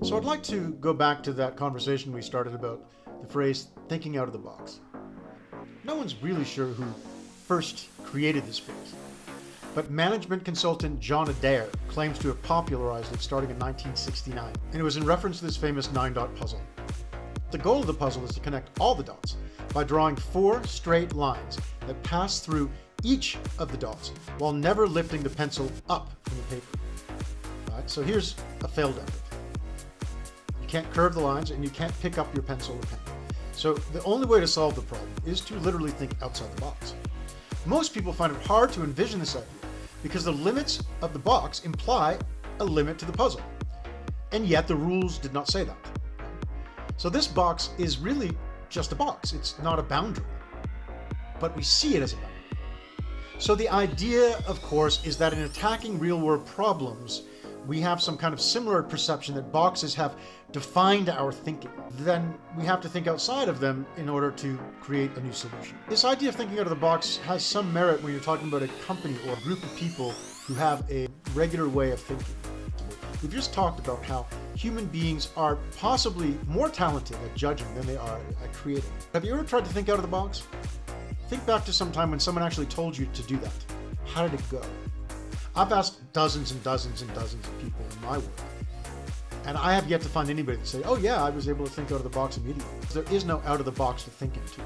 So I'd like to go back to that conversation we started about the phrase thinking out of the box. No one's really sure who first created this phrase, but management consultant John Adair claims to have popularized it starting in 1969, and it was in reference to this famous 9-dot puzzle. The goal of the puzzle is to connect all the dots by drawing 4 straight lines that pass through each of the dots while never lifting the pencil up from the paper. Right, so here's a failed effort. You can't curve the lines and you can't pick up your pencil or pen. So the only way to solve the problem is to literally think outside the box. Most people find it hard to envision this idea because the limits of the box imply a limit to the puzzle. And yet the rules did not say that. So this box is really just a box. It's not a boundary, but we see it as a boundary. So the idea, of course, is that in attacking real-world problems, we have some kind of similar perception that boxes have defined our thinking. Then we have to think outside of them in order to create a new solution. This idea of thinking out of the box has some merit when you're talking about a company or a group of people who have a regular way of thinking. We've just talked about how human beings are possibly more talented at judging than they are at creating. Have you ever tried to think out of the box? Think back to some time when someone actually told you to do that. How did it go? I've asked dozens and dozens and dozens of people in my work, and I have yet to find anybody that say, oh yeah, I was able to think out of the box immediately. There is no out of the box to think into.